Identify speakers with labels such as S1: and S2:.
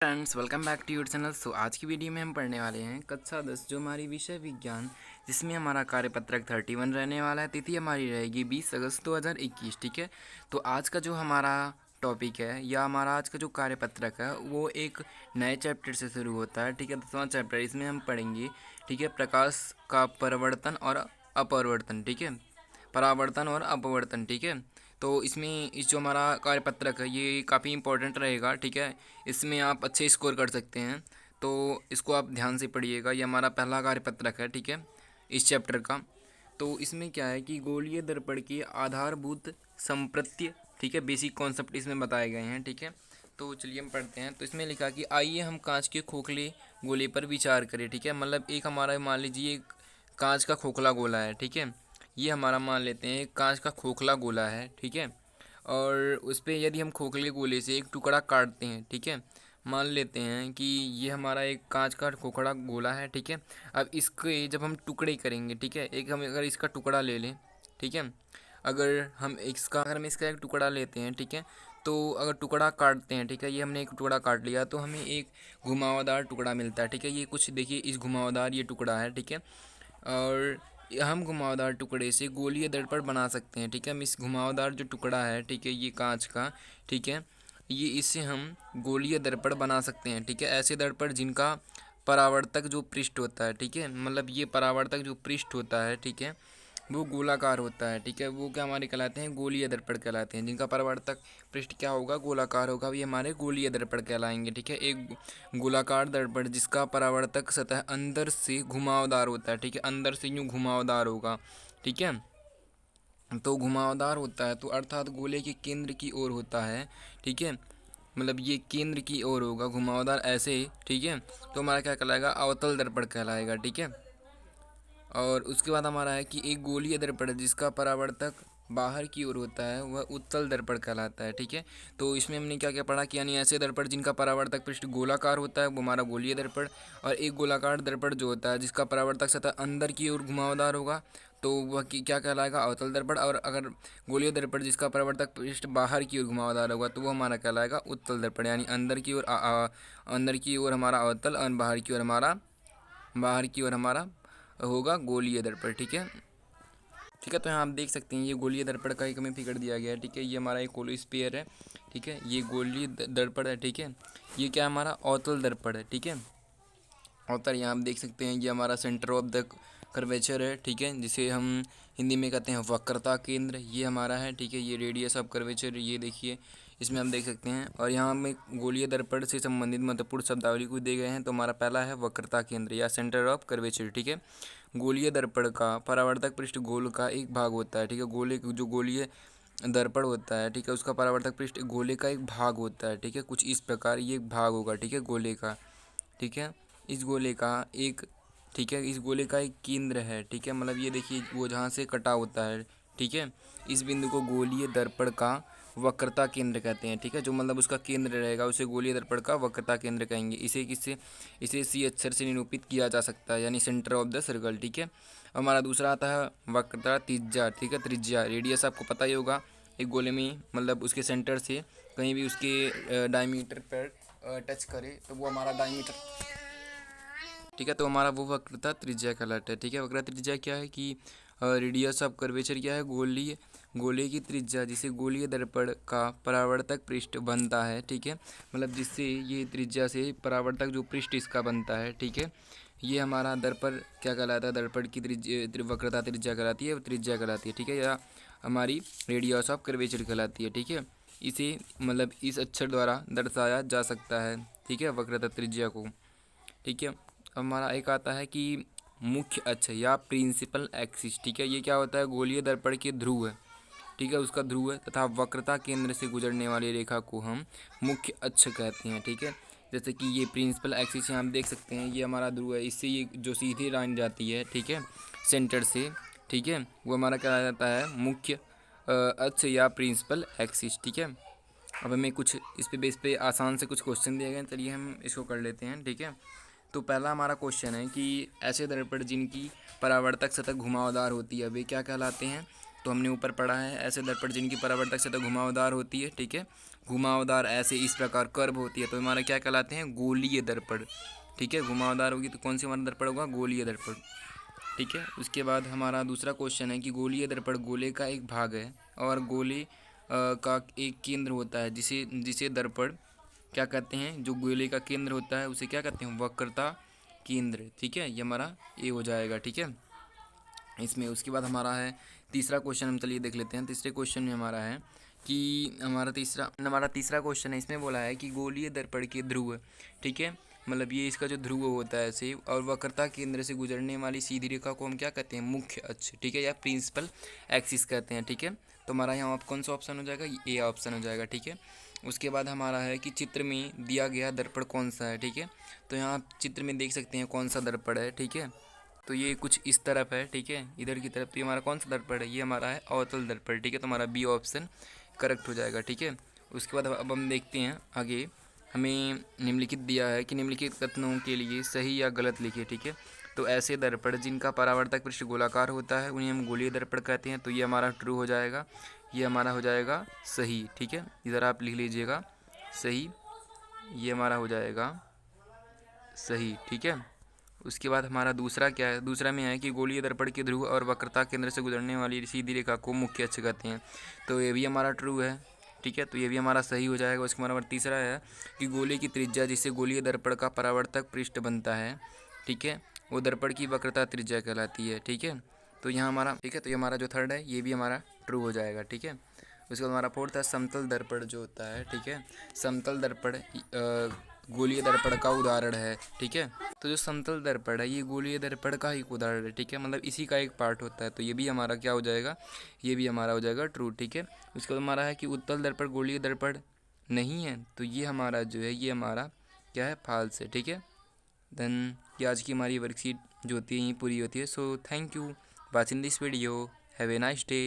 S1: Friends, welcome back to your channel. So आज की video में हम पढ़ने वाले हैं कक्षा 10 जो हमारी विषय विज्ञान, जिसमें हमारा कार्यपत्रक 31 रहने वाला है। तिथि हमारी रहेगी 20 अगस्त 2021। ठीक है, तो आज का जो हमारा टॉपिक है या हमारा आज का जो कार्यपत्रक है वो एक नए चैप्टर से शुरू होता है। ठीक है, 10वां चैप्टर। इसमें हम पढ़ेंगे, ठीक है, प्रकाश का परिवर्तन और अपवर्तन। ठीक है, परावर्तन और अपवर्तन। ठीक है, तो इसमें इस जो हमारा कार्यपत्रक है ये काफ़ी इंपॉर्टेंट रहेगा। ठीक है, इसमें आप अच्छे स्कोर कर सकते हैं, तो इसको आप ध्यान से पढ़िएगा। ये हमारा पहला कार्यपत्रक है, ठीक है, इस चैप्टर का। तो इसमें क्या है कि गोलीय दर्पण की आधारभूत संप्रत्य, ठीक है, बेसिक कॉन्सेप्ट इसमें बताए गए हैं। ठीक है, तो चलिए हम पढ़ते हैं। तो इसमें लिखा कि आइए हम कांच के खोखले गोले पर विचार करें। ठीक है, मतलब एक हमारा मान लीजिए एक कांच का खोखला गोला है। ठीक है, ये हमारा मान लेते हैं एक कांच का खोखला गोला है। ठीक है, और उस पर यदि हम खोखले गोले से एक टुकड़ा काटते हैं, ठीक है, मान लेते हैं कि ये हमारा एक कांच का खोखला गोला है। ठीक है, अब इसके जब हम टुकड़े करेंगे, ठीक है, एक हम अगर इसका टुकड़ा ले लें, ठीक है, अगर हम इसका एक टुकड़ा लेते हैं, ठीक है, तो अगर टुकड़ा काटते हैं, ठीक है, ये हमने एक टुकड़ा काट लिया तो हमें एक घुमावदार टुकड़ा मिलता है। ठीक है, ये कुछ देखिए, इस घुमावदार ये टुकड़ा है। ठीक है, और हम घुमावदार टुकड़े से गोलीय दर्पण बना सकते हैं। ठीक है, हम इस घुमावदार जो टुकड़ा है, ठीक है, ये कांच का, ठीक है, ये इससे हम गोलीय दर्पण बना सकते हैं। ठीक है, ऐसे दर्पण जिनका परावर्तक जो पृष्ठ होता है, ठीक है, मतलब ये परावर्तक जो पृष्ठ होता है, ठीक है, वो गोलाकार होता है। ठीक है, वो क्या हमारे कहलाते हैं, गोलीय दर्पण कहलाते हैं। जिनका परावर्तक पृष्ठ क्या होगा, गोलाकार होगा, ये हमारे गोलीय दर्पण कहलाएंगे। ठीक है, एक गोलाकार दर्पण जिसका परावर्तक सतह अंदर से घुमावदार होता है। ठीक है, अंदर से यूँ घुमावदार होगा। ठीक है, तो घुमावदार होता है तो अर्थात गोले के केंद्र की ओर होता है। ठीक है, मतलब ये केंद्र की ओर होगा घुमावदार ऐसे। ठीक है, तो हमारा क्या कहलाएगा, अवतल दर्पण कहलाएगा। ठीक है, और उसके बाद हमारा है कि एक गोलीय दर्पण जिसका परावर्तक बाहर की ओर होता है वह उत्तल दर्पण कहलाता है। ठीक है, तो इसमें हमने क्या क्या पढ़ा कि यानी ऐसे दर्पण जिनका परावर्तक पृष्ठ गोलाकार होता है वो हमारा गोलीय दर्पण, और एक गोलाकार दर्पण जो होता है जिसका परावर्तक सतह अंदर की ओर घुमावदार होगा तो वह क्या कहलाएगा, अवतल दर्पण। और अगर गोलीय दर्पण जिसका परावर्तक पृष्ठ बाहर की ओर घुमावदार होगा तो वो हमारा कहलाएगा उत्तल दर्पण, यानी अंदर की ओर हमारा अवतल और बाहर की ओर हमारा होगा गोलीय दर्पण। ठीक है, ठीक है, तो यहाँ आप देख सकते हैं ये गोलीय दर्पण का एक हमें फिगर दिया गया है। ठीक है, ये हमारा एक कोलोस्फीयर है। ठीक है, ये गोलीय दर्पण है। ठीक है, ये क्या हमारा अवतल दर्पण है। ठीक है, अवतल यहाँ आप देख सकते हैं ये हमारा सेंटर ऑफ द कर्वेचर है। ठीक है, जिसे हम हिंदी में कहते हैं वक्रता केंद्र, ये हमारा है। ठीक है, ये रेडियस ऑफ कर्वेचर, ये देखिए इसमें हम देख सकते हैं। और यहाँ हमें गोलीय दर्पण से संबंधित महत्वपूर्ण शब्दावली को दिए गए हैं। तो हमारा पहला है वक्रता केंद्र या सेंटर ऑफ कर्वेचर। ठीक है, गोलीय दर्पण का परावर्तक पृष्ठ गोल का एक भाग होता है। ठीक है, गोलीय दर्पण होता है, ठीक है, उसका परावर्तक पृष्ठ गोले का एक भाग होता है। ठीक है, कुछ इस प्रकार ये एक भाग होगा। ठीक है, गोले का। ठीक है, इस गोले का एक ठीक है, इस गोले का एक केंद्र है। ठीक है, मतलब ये देखिए वो जहाँ से कटा होता है। ठीक है, इस बिंदु को गोलीय दर्पण का वक्रता केंद्र कहते हैं। ठीक है, जो मतलब उसका केंद्र रहेगा उसे गोलीय दर्पण का वक्रता केंद्र कहेंगे। इसे सी अक्षर से निरूपित किया जा सकता है, यानी सेंटर ऑफ द सर्कल। ठीक है, हमारा दूसरा आता है वक्रता त्रिज्या। ठीक है, त्रिज्या रेडियस आपको पता ही होगा, एक गोले में मतलब उसके सेंटर से कहीं भी उसके डायमीटर पर टच करे तो वो हमारा डायमीटर। ठीक है, तो हमारा वो वक्रता त्रिज्या कहलाता है। ठीक है, वक्रता त्रिज्या क्या है कि रेडियस ऑफ कर्वेचर क्या है, गोले की त्रिज्या जिसे गोलीय दर्पण का परावर्तक पृष्ठ बनता है। ठीक है, मतलब जिससे ये त्रिज्या से परावर्तक जो पृष्ठ इसका बनता है। ठीक है, ये हमारा दर्पण क्या कहलाता है, दर्पण की वक्रता त्रिज्या कहलाती है, त्रिज्या कहलाती है। ठीक है, या हमारी रेडियस ऑफ कर्वेचर कहलाती है। ठीक है, इसे मतलब इस अक्षर द्वारा दर्शाया जा सकता है। ठीक है, वक्रता त्रिज्या को। ठीक है, हमारा एक आता है कि मुख्य अक्ष या प्रिंसिपल एक्सिस। ठीक है, ये क्या होता है, गोलीय दर्पण के ध्रुव है। ठीक है, उसका ध्रुव है तथा वक्रता केंद्र से गुजरने वाली रेखा को हम मुख्य अक्ष कहते हैं। ठीक है, जैसे कि ये प्रिंसिपल एक्सिस यहाँ हम देख सकते हैं, ये हमारा ध्रुव है, इससे ये जो सीधी लाइन जाती है, ठीक है, सेंटर से, ठीक है, वो हमारा क्या जाता है, मुख्य अक्ष या प्रिंसिपल एक्सिस। ठीक है, अब हमें कुछ इस पे बेस पे आसान से कुछ क्वेश्चन दिए गए हैं, चलिए हम इसको कर लेते हैं। ठीक है, तो पहला हमारा क्वेश्चन है कि ऐसे दर्पण जिनकी परावर्तक सतह घुमावदार होती है वे क्या कहलाते हैं, तो हमने ऊपर पढ़ा है ऐसे दर्पण जिनकी परावर्तक सतह घुमावदार होती है, ठीक है, घुमावदार ऐसे इस प्रकार कर्व होती है, तो हमारा क्या कहलाते हैं, गोलीय दर्पण, ठीक है। घुमावदार होगी तो कौन सी हमारा दर्पण होगा, गोलीय दर्पण, ठीक है। उसके बाद हमारा दूसरा क्वेश्चन है कि गोलीय दर्पण गोले का एक भाग है और गोले का एक केंद्र होता है, जिसे जिसे दर्पण क्या कहते हैं, जो गोले का केंद्र होता है उसे क्या कहते हैं, वक्रता केंद्र, ठीक है। ये हमारा ए हो जाएगा, ठीक है इसमें। उसके बाद हमारा है तीसरा क्वेश्चन, हम चलिए देख लेते हैं। तीसरे क्वेश्चन में हमारा है कि हमारा तीसरा क्वेश्चन है, इसमें बोला है कि गोलीय दर्पण के ध्रुव, ठीक है, मतलब ये इसका जो ध्रुव होता है ऐसे, और वक्रता केंद्र से गुजरने वाली सीधी रेखा को हम क्या कहते हैं, मुख्य अक्ष, ठीक है, या प्रिंसिपल एक्सिस कहते हैं, ठीक है। तो हमारा यहाँ कौन सा ऑप्शन हो जाएगा, ए ऑप्शन हो जाएगा, ठीक है। उसके बाद हमारा है कि चित्र में दिया गया दर्पण कौन सा है, ठीक है। तो यहाँ आप चित्र में देख सकते हैं कौन सा दर्पण है, ठीक है। तो ये कुछ इस तरफ है, ठीक है, इधर की तरफ। तो ये हमारा कौन सा दर्पण है, ये हमारा है अवतल दर्पण, ठीक है। तो हमारा बी ऑप्शन करेक्ट हो जाएगा, ठीक है। उसके बाद अब हम देखते हैं आगे, हमें निम्नलिखित दिया है कि निम्नलिखित कथनों के लिए सही या गलत लिखिए, ठीक है। तो ऐसे दर्पण जिनका परावर्तक पृष्ठ गोलाकार होता है उन्हें हम गोलीय दर्पण कहते हैं, तो ये हमारा ट्रू हो जाएगा, ये हमारा हो जाएगा सही, ठीक है। इधर आप लिख लीजिएगा सही, ये हमारा हो जाएगा सही, ठीक है। उसके बाद हमारा दूसरा क्या है, दूसरा में है कि गोलीय दर्पण के ध्रुव और वक्रता केंद्र से गुजरने वाली सीधी रेखा को मुख्य अक्ष कहते हैं, तो ये भी हमारा ट्रू है, ठीक है। तो ये भी हमारा सही हो जाएगा। उसके बाद तीसरा है कि गोले की त्रिज्या जिससे गोलीय दर्पण का परावर्तक पृष्ठ बनता है, ठीक है, वो दर्पण की वक्रता त्रिज्या कहलाती है, ठीक है। तो यहाँ हमारा, ठीक है, तो ये हमारा जो थर्ड है ये भी हमारा ट्रू हो जाएगा, ठीक है। उसके बाद हमारा फोर्थ है समतल दर्पण जो होता है, ठीक है। समतल दर्पण गोलीय दर्पण का उदाहरण है, ठीक है। तो जो समतल दर्पण है ये गोलीय दर्पण का ही एक उदाहरण है, ठीक है, मतलब इसी का एक पार्ट होता है, तो ये भी हमारा क्या हो जाएगा, ये भी हमारा हो जाएगा ट्रू, ठीक है। उसके बाद हमारा है कि उत्तल दर्पण गोलीय दर्पण नहीं है, तो ये हमारा जो है ये हमारा क्या है, फाल्स है, ठीक है। देन ये आज की हमारी वर्कशीट जो होती है यही पूरी होती है। So thank you watching this video, have a nice day.